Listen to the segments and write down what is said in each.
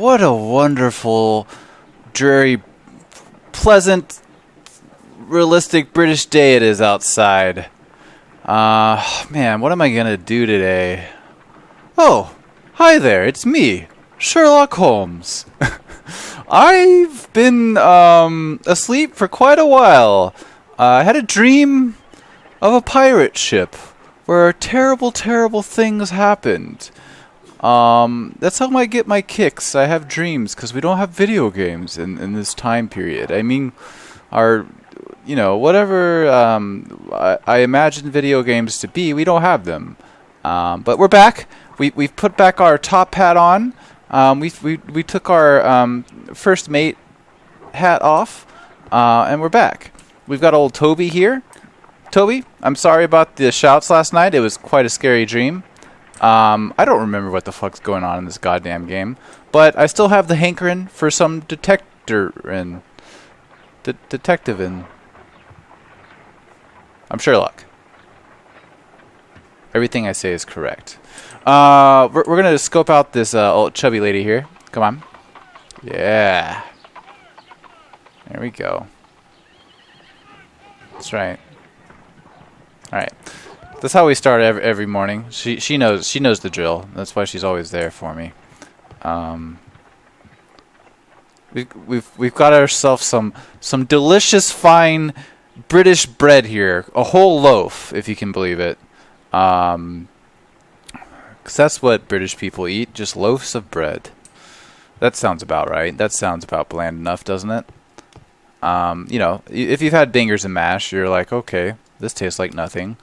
what a wonderful, dreary, pleasant, realistic British day it is outside. Man, what am I gonna do today? Oh, hi there, it's me, Sherlock Holmes. I've been asleep for quite a while. I had a dream of a pirate ship where terrible, terrible things happened. That's how I get my kicks. I have dreams because we don't have video games in this time period. I mean, whatever I imagine video games to be, we don't have them. But we're back. We've put back our top hat on. We took our first mate hat off, and we're back. We've got old Toby here. Toby, I'm sorry about the shouts last night. It was quite a scary dream. I don't remember what the fuck's going on in this goddamn game, but I still have the hankering for some detective in. I'm Sherlock. Everything I say is correct. We're gonna scope out this old chubby lady here. Come on. Yeah. There we go. That's right. All right. That's how we start every morning. She knows the drill. That's why she's always there for me. We've got ourselves some delicious fine British bread here. A whole loaf, if you can believe it. 'Cause that's what British people eat, just loaves of bread. That sounds about right. That sounds about bland enough, doesn't it? If you've had bangers and mash, you're like, okay, this tastes like nothing.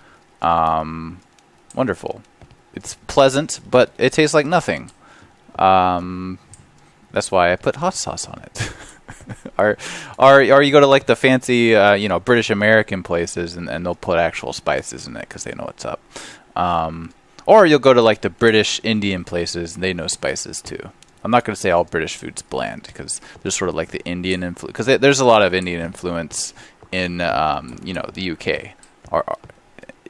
Wonderful. It's pleasant, but it tastes like nothing. That's why I put hot sauce on it. or you go to like the fancy, British American places and they'll put actual spices in it because they know what's up. Or you'll go to like the British Indian places and they know spices too. I'm not going to say all British food's bland because there's sort of like the Indian influence, because there's a lot of Indian influence in the UK or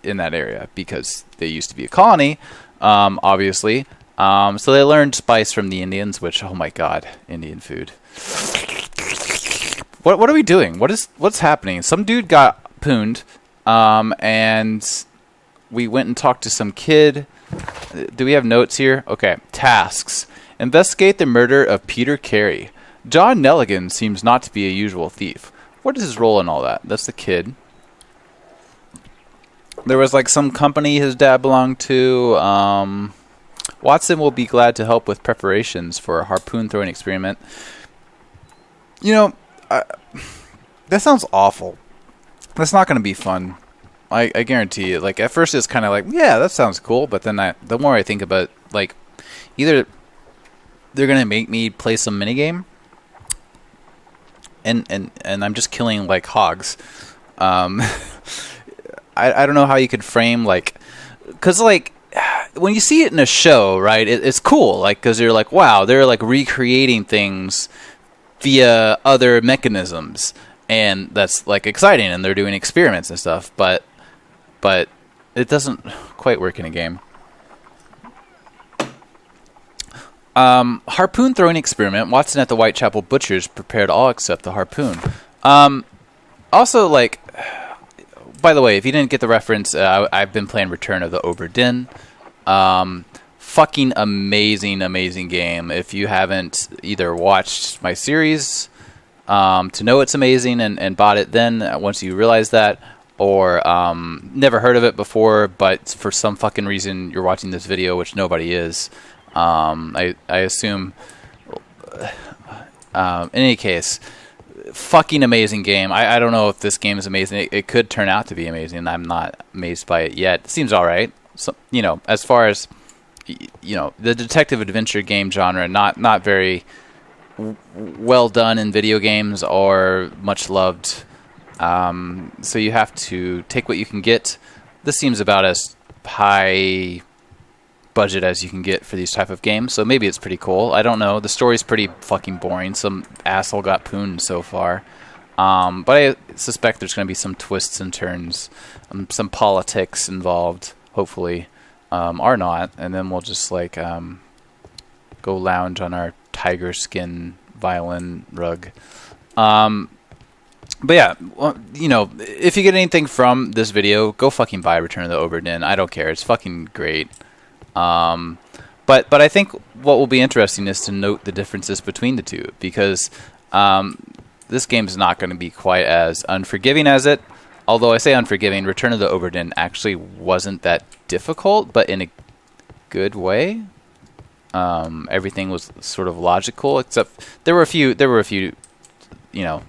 in that area because they used to be a colony, obviously. So they learned spice from the Indians, which, oh my god, Indian food. What are we doing? What's happening? Some dude got pooned, and we went and talked to some kid. Do we have notes here? Okay, tasks. Investigate the murder of Peter Carey. John Nelligan seems not to be a usual thief. What is his role in all that? That's the kid. There was like some company his dad belonged to. Watson will be glad to help with preparations for a harpoon throwing experiment. That sounds awful. That's not going to be fun. I guarantee it. Like at first it's kind of like, yeah, that sounds cool, but then the more I think about it, like either they're going to make me play some minigame and I'm just killing like hogs. I don't know how you could frame because when you see it in a show, right, it's cool, because you're like, wow, they're like recreating things via other mechanisms, and that's like exciting, and they're doing experiments and stuff, but it doesn't quite work in a game. Harpoon throwing experiment. Watson at the Whitechapel Butchers prepared all except the harpoon. Also, by the way, if you didn't get the reference, I've been playing Return of the Obra Dinn. Fucking amazing game. If you haven't either watched my series to know it's amazing and bought it then once you realize that, or never heard of it before, but for some fucking reason you're watching this video, which nobody is. I assume. In any case, fucking amazing game. I don't know if this game is amazing. It could turn out to be amazing. I'm not amazed by it yet. It seems all right. So, as far as the detective adventure game genre, not very well done in video games or much loved. So you have to take what you can get. This seems about as high budget as you can get for these type of games, so maybe it's pretty cool. I don't know. The story's pretty fucking boring. Some asshole got pooned so far. But I suspect there's going to be some twists and turns, some politics involved, hopefully, or not, and then we'll just go lounge on our tiger skin violin rug. But yeah, well, you know, if you get anything from this video, go fucking buy Return of the Obra Dinn. I don't care. It's fucking great. But I think what will be interesting is to note the differences between the two, because this game is not going to be quite as unforgiving as it. Although I say unforgiving, Return of the Obra Dinn actually wasn't that difficult, but in a good way. Everything was sort of logical, except there were a few, you know.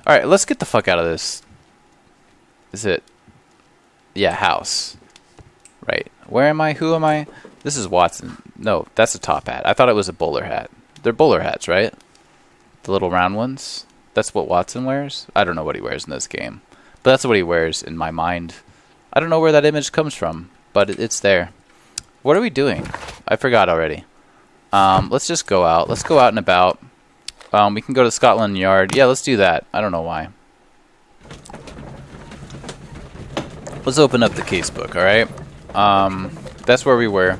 All right, let's get the fuck out of this. Is it? Yeah, house. Right. Where am I? Who am I? This is Watson. No, that's a top hat. I thought it was a bowler hat. They're bowler hats, right? The little round ones. That's what Watson wears? I don't know what he wears in this game. But that's what he wears in my mind. I don't know where that image comes from, but it's there. What are we doing? I forgot already. Let's just go out. Let's go out and about. We can go to Scotland Yard. Yeah, let's do that. I don't know why. Let's open up the casebook, alright? That's where we were.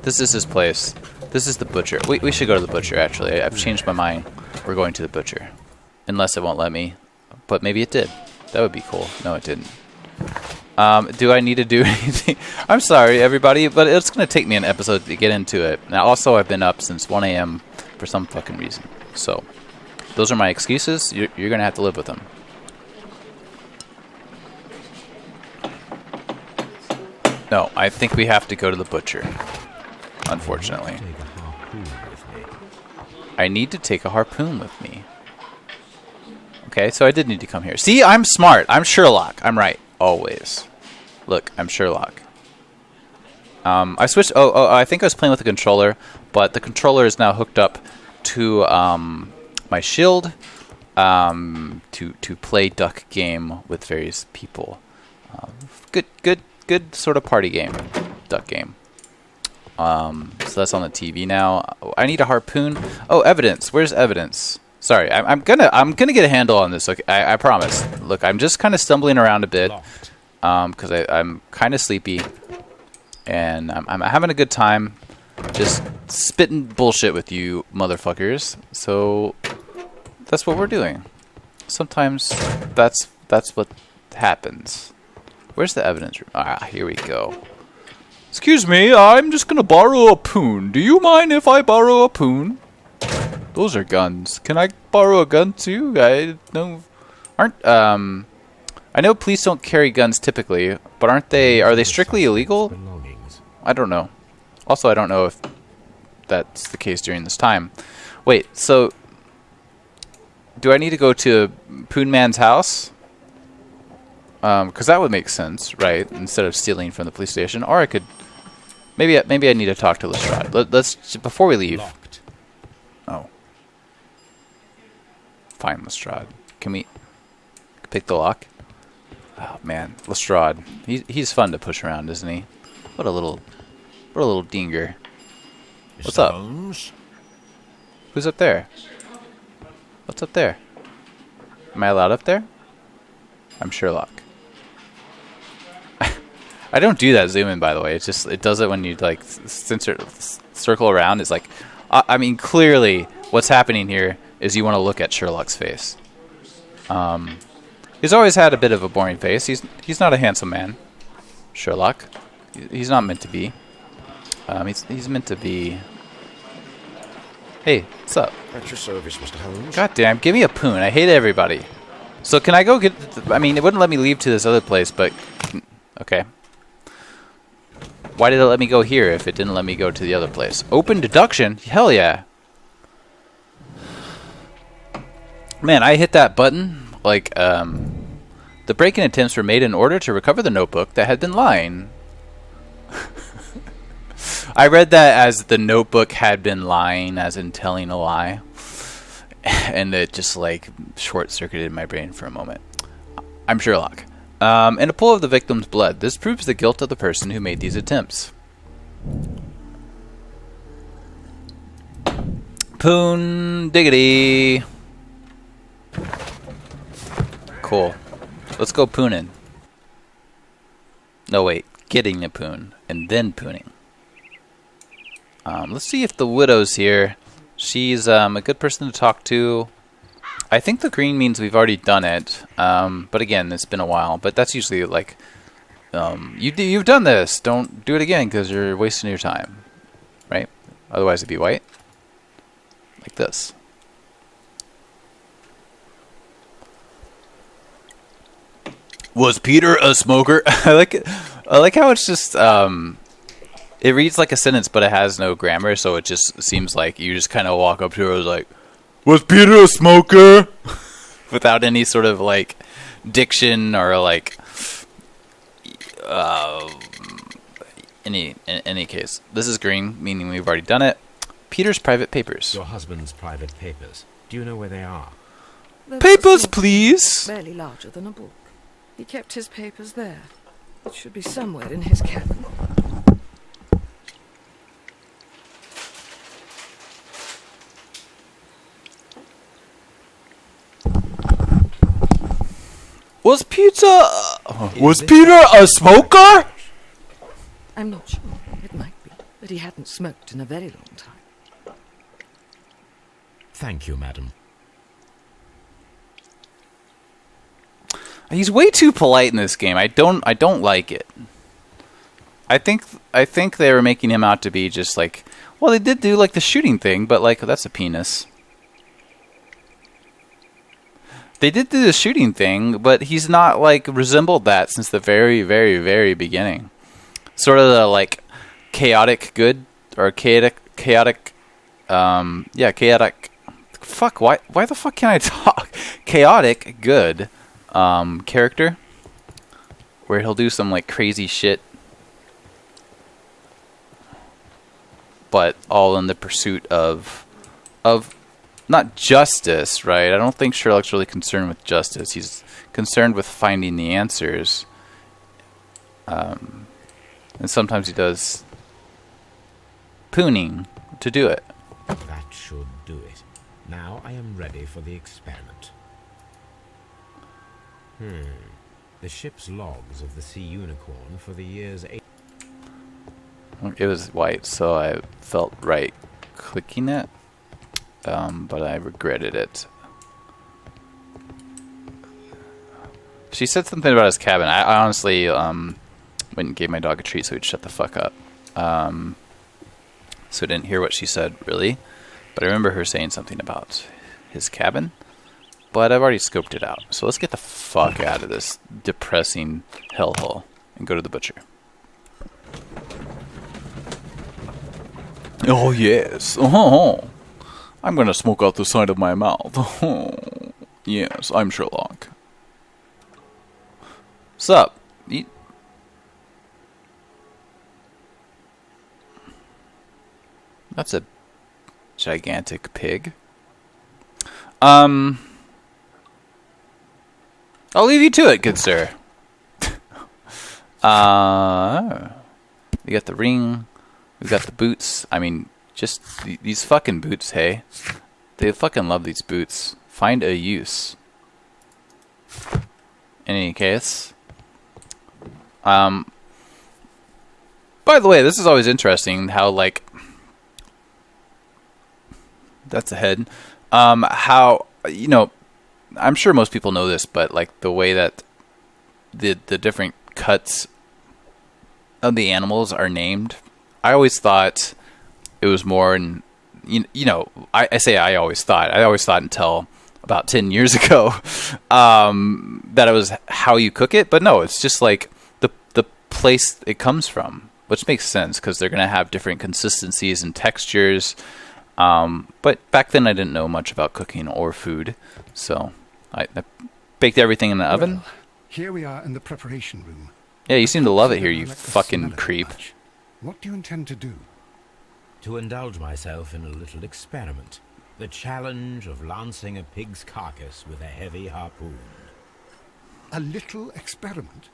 This is his place. This is the butcher. We should go to the butcher, actually. I've changed my mind. We're going to the butcher. Unless it won't let me. But maybe it did. That would be cool. No, it didn't. Do I need to do anything? I'm sorry, everybody, but it's going to take me an episode to get into it. Now, also, I've been up since 1 a.m. for some fucking reason. So, those are my excuses. You're going to have to live with them. No, I think we have to go to the butcher. Unfortunately. I need to take a harpoon with me. Okay, so I did need to come here. See, I'm smart. I'm Sherlock. I'm right. Always. Look, I'm Sherlock. I switched... Oh, I think I was playing with the controller, but the controller is now hooked up to my shield to play duck game with various people. Good sort of party game. Duck game. So that's on the TV now. I need a harpoon. Oh, evidence. Where's evidence? Sorry, I'm gonna get a handle on this. Okay, I promise. Look, I'm just kind of stumbling around a bit because I'm kind of sleepy, and I'm having a good time, just spitting bullshit with you, motherfuckers. So that's what we're doing. Sometimes that's what happens. Where's the evidence room? Ah, here we go. Excuse me, I'm just gonna borrow a poon. Do you mind if I borrow a poon? Those are guns. Can I borrow a gun too? I know police don't carry guns typically, but are they strictly illegal? I don't know. Also, I don't know if that's the case during this time. Wait, so do I need to go to Poon Man's house? Because that would make sense, right? Instead of stealing from the police station, or I could maybe I need to talk to Lestrade. Let's before we leave. Oh. Fine, Lestrade. Can we pick the lock? Oh man, Lestrade. He's fun to push around, isn't he? What a little dinger. What's up? Holmes? Who's up there? What's up there? Am I allowed up there? I'm Sherlock. I don't do that zoom in, by the way. It's just it does it when you like circle around. It's like, I mean, clearly what's happening here is you want to look at Sherlock's face. He's always had a bit of a boring face. He's not a handsome man, Sherlock. He's not meant to be. He's meant to be. Hey, what's up? At your service, Mr. Holmes. God damn, give me a poon. I hate everybody. So can I go get... I mean, it wouldn't let me leave to this other place, but... Okay. Why did it let me go here if it didn't let me go to the other place? Open deduction? Hell yeah. Man, I hit that button. Like, the break-in attempts were made in order to recover the notebook that had been lying. I read that as the notebook had been lying, as in telling a lie. And it just, like, short-circuited my brain for a moment. I'm Sherlock. In a pool of the victim's blood, this proves the guilt of the person who made these attempts. Poon diggity. Cool. Let's go pooning. No, wait. Getting a poon. And then pooning. Let's see if the widow's here. She's a good person to talk to. I think the green means we've already done it. But again, it's been a while. But that's usually like, you've done this. Don't do it again because you're wasting your time, right? Otherwise, it'd be white, like this. Was Peter a smoker? I like it. I like how it's just it reads like a sentence, but it has no grammar, so it just seems like you just kind of walk up to her and like, "Was Peter a smoker?" without any sort of like diction or like in any case. This is green, meaning we've already done it. Peter's private papers. Your husband's private papers. Do you know where they are? Papers, please. Barely larger than a book. He kept his papers there. It should be somewhere in his cabin. Was Peter a smoker? I'm not sure. It might be. But he hadn't smoked in a very long time. Thank you, madam. He's way too polite in this game. I don't like it. I think they were making him out to be just like, well, they did do like the shooting thing, but like that's a penis. They did do the shooting thing, but he's not like resembled that since the very, very, very beginning. Sort of the like chaotic good or chaotic. Fuck. Why the fuck can't I talk? Chaotic good. Character where he'll do some like crazy shit, but all in the pursuit of not justice, right? I don't think Sherlock's really concerned with justice. He's concerned with finding the answers, and sometimes he does pooning to do it. That should do it. Now I am ready for the experiment. The ship's logs of the Sea Unicorn for the years 8. It was white, so I felt right clicking it, but I regretted it. She said something about his cabin. I honestly went and gave my dog a treat so he'd shut the fuck up. So I didn't hear what she said, really. But I remember her saying something about his cabin. But I've already scoped it out. So let's get the fuck out of this depressing hellhole and go to the butcher. Oh, yes. Oh, I'm going to smoke out the side of my mouth. Oh, yes, I'm Sherlock. Sup? That's a gigantic pig. I'll leave you to it, good sir. We got the ring. We got the boots. I mean, just these fucking boots, hey? They fucking love these boots. Find a use. In any case. By the way, this is always interesting how, like... That's a head. How, you know... I'm sure most people know this, but like the way that the different cuts of the animals are named, I always thought it was more, and I say I always thought until about 10 years ago that it was how you cook it, but no, it's just like the place it comes from, which makes sense because they're gonna have different consistencies and textures. But back then I didn't know much about cooking or food, so I baked everything in the oven. Well, here we are in the preparation room. Yeah, you seem to love it here, you fucking creep. What do you intend to do? To indulge myself in a little experiment. The challenge of lancing a pig's carcass with a heavy harpoon. A little experiment?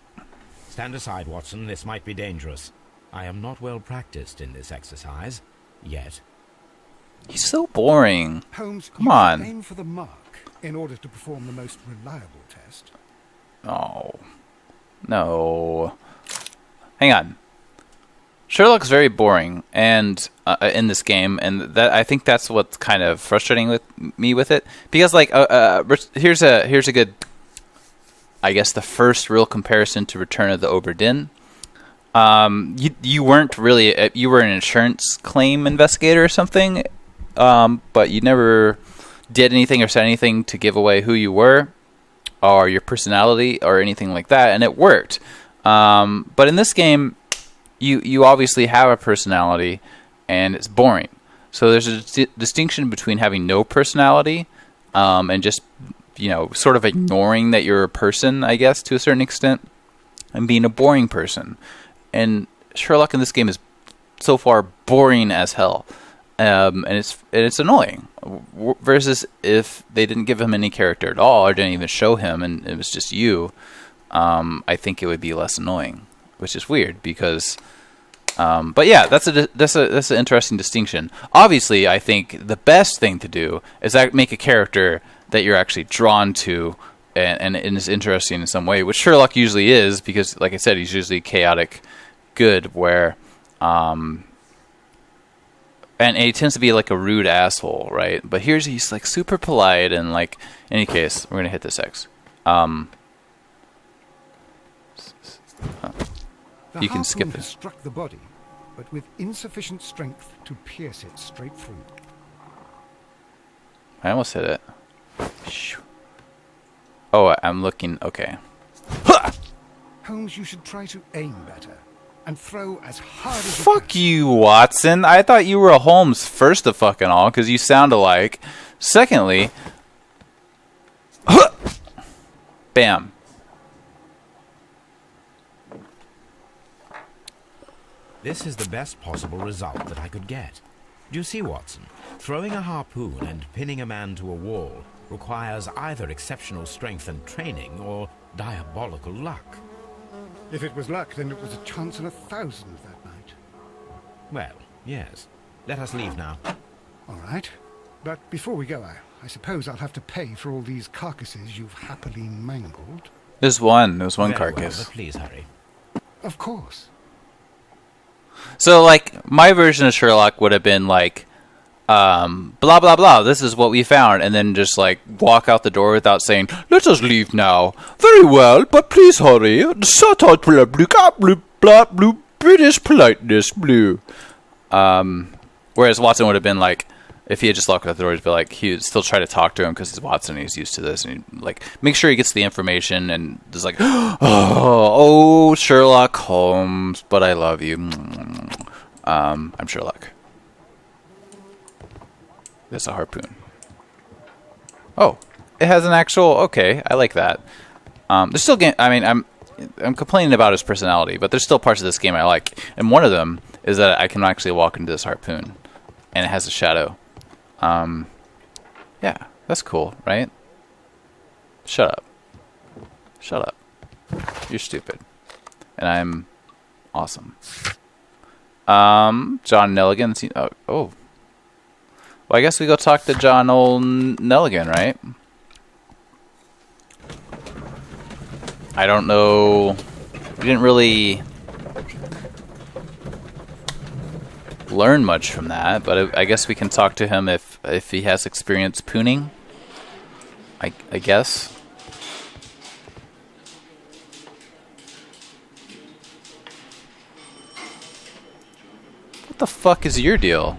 Stand aside, Watson. This might be dangerous. I am not well practiced in this exercise. Yet. He's so boring. Holmes, come on. Aim for the mark in order to perform the most reliable test. Oh. No. Hang on. Sherlock's very boring, and in this game, and that I think that's what's kind of frustrating with me with it, because like here's a good, I guess, the first real comparison to Return of the Obra Dinn. You weren't really you were an insurance claim investigator or something, but you never did anything or said anything to give away who you were or your personality or anything like that, and it worked. But in this game, you obviously have a personality, and it's boring. So there's a distinction between having no personality and just, sort of ignoring that you're a person, I guess, to a certain extent, and being a boring person. And Sherlock in this game is so far boring as hell, and it's annoying. Versus if they didn't give him any character at all, or didn't even show him, and it was just you, I think it would be less annoying, which is weird because. But yeah, that's an interesting distinction. Obviously, I think the best thing to do is make a character that you're actually drawn to and is interesting in some way, which Sherlock usually is, because, like I said, he's usually chaotic good, where and he tends to be like a rude asshole, right? But he's like super polite, and like, in any case, we're gonna hit this X. You can skip it. Struck the body, but with insufficient strength to pierce it straight through. I almost hit it. Oh, I'm looking. Okay. Holmes, you should try to aim better and throw as hard as you Fuck you, Watson. I thought you were a Holmes, first of fucking all, because you sound alike. Secondly, bam. This is the best possible result that I could get. Do you see, Watson? Throwing a harpoon and pinning a man to a wall requires either exceptional strength and training or diabolical luck. If it was luck, then it was a chance in 1,000 that night. Well, yes. Let us leave now. All right. But before we go, I suppose I'll have to pay for all these carcasses you've happily mangled. There's one Very carcass. well, but please hurry. Of course. So, like, my version of Sherlock would have been like, blah, blah, blah, this is what we found, and then just, like, walk out the door without saying, let us leave now. Very well, but please hurry. Sort out blah, blah, blah, British politeness, blue. Whereas Watson would have been like, if he had just locked out the door, he'd be like, he would still try to talk to him because he's Watson, he's used to this, and he'd, like, make sure he gets the information, and just like, oh, Sherlock Holmes, but I love you. I'm Sherlock. There's a harpoon. Oh, it has an actual. Okay, I like that. There's still game. I mean, I'm complaining about his personality, but there's still parts of this game I like, and one of them is that I can actually walk into this harpoon, and it has a shadow. Yeah, that's cool, right? Shut up. Shut up. You're stupid, and I'm awesome. John Nelligan. Oh. Well, I guess we go talk to John old Nelligan, right? I don't know. We didn't really learn much from that, but I guess we can talk to him if he has experience pooning. I guess. What the fuck is your deal?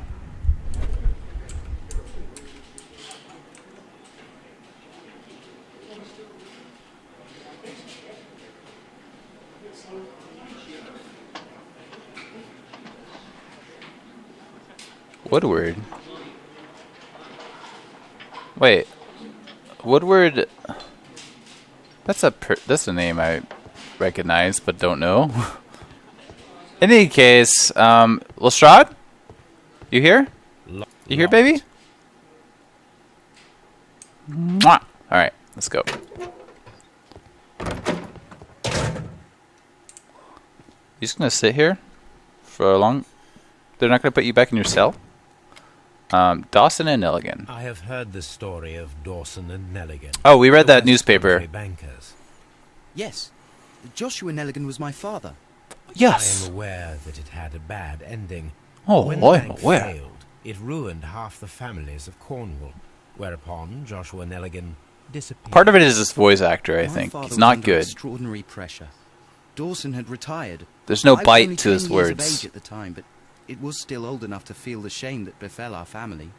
Woodward. Wait, Woodward. That's a name I recognize but don't know. In any case, Lestrade, you here? You here, baby? Mwah! All right, let's go. You just gonna sit here for a long? They're not gonna put you back in your cell? Dawson and Nelligan. I have heard the story of Dawson and Nelligan. Oh, we read that newspaper. Bankers. Yes. Joshua Nelligan was my father. Yes. I am aware that it had a bad ending. Oh, When the I'm bank aware. failed, it ruined half the families of Cornwall, whereupon Joshua Nelligan disappeared. Part of it is this voice actor, I My think. father It's was not under good. Extraordinary pressure. Dawson had retired. There's no I was bite only to his 10 years of words. age at the time, but it was still old enough to feel the shame that befell our family.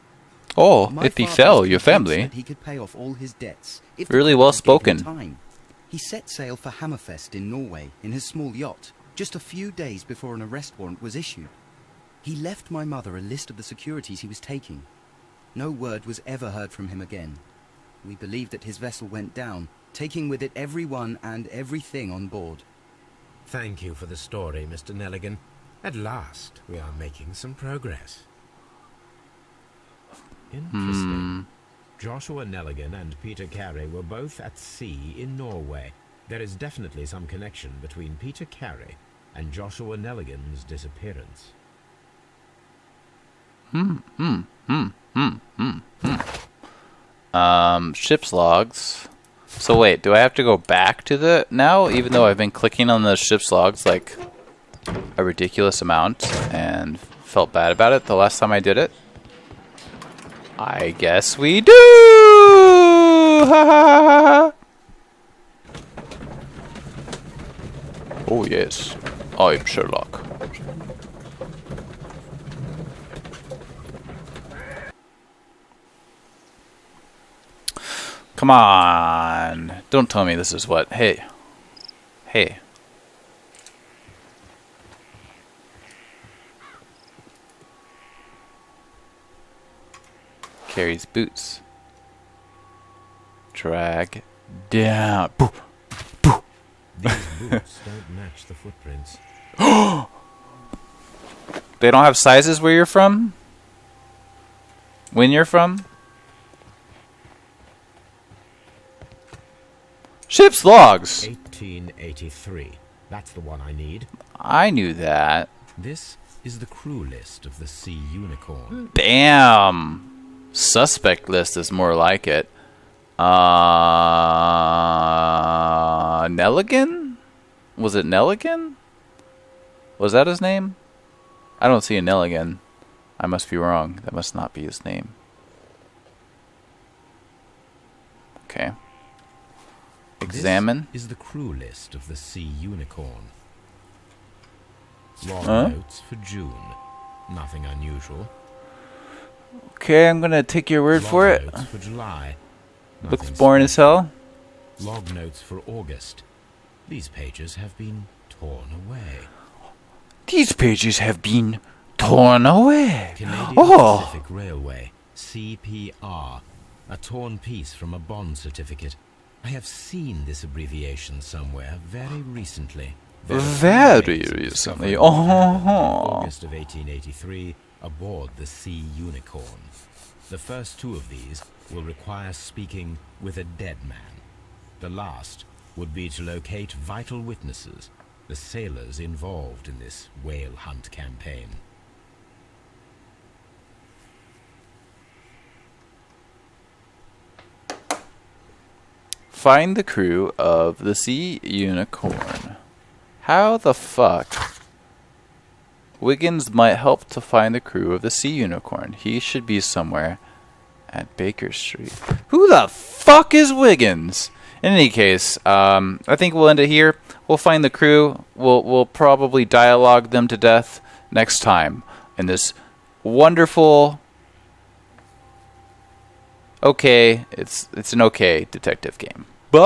Oh, My if he father fell, was your convinced family. that he could pay off all his debts if the Really well creditors gave him spoken. time. He set sail for Hammerfest in Norway in his small yacht, just a few days before an arrest warrant was issued. He left my mother a list of the securities he was taking. No word was ever heard from him again. We believe that his vessel went down, taking with it everyone and everything on board. Thank you for the story, Mr. Nelligan. At last, we are making some progress. Interesting. Joshua Nelligan and Peter Carey were both at sea in Norway. There is definitely some connection between Peter Carey and Joshua Nelligan's disappearance. Ship's logs. So wait, do I have to go back to the now, even though I've been clicking on the ship's logs like a ridiculous amount and felt bad about it the last time I did it? I guess we do! Ha ha ha ha! Oh yes, I'm Sherlock. Come on. Don't tell me this is what. Hey. Hey. Carries boots. Drag down. Boo. Boo. These boots don't match the footprints. They don't have sizes where you're from? When you're from? Ship's logs. 1883. That's the one I need. I knew that. This is the crew list of the Sea Unicorn. Damn. Suspect list is more like it. Nelligan? Was it Nelligan? Was that his name? I don't see a Nelligan. I must be wrong. That must not be his name. Okay. Examine. This is the crew list of the Sea Unicorn. Log Huh? notes for June. Nothing unusual. Okay, I'm gonna take your word Log for it. notes for July. Looks Nothing boring as hell. Log notes for August. These pages have been torn away. These pages have been torn away. Canadian Oh, Pacific Railway, CPR. A torn piece from a bond certificate. I have seen this abbreviation somewhere very recently. very recently. Oh, August of 1883, aboard the Sea Unicorn. The first two of these will require speaking with a dead man. The last would be to locate vital witnesses, the sailors involved in this whale hunt campaign. find the crew of the Sea Unicorn. How the fuck? Wiggins might help to find the crew of the Sea Unicorn. He should be somewhere at Baker Street. Who the fuck is Wiggins? In any case, I think we'll end it here. We'll find the crew. We'll probably dialogue them to death next time in this wonderful. Okay, it's an okay detective game. Bye.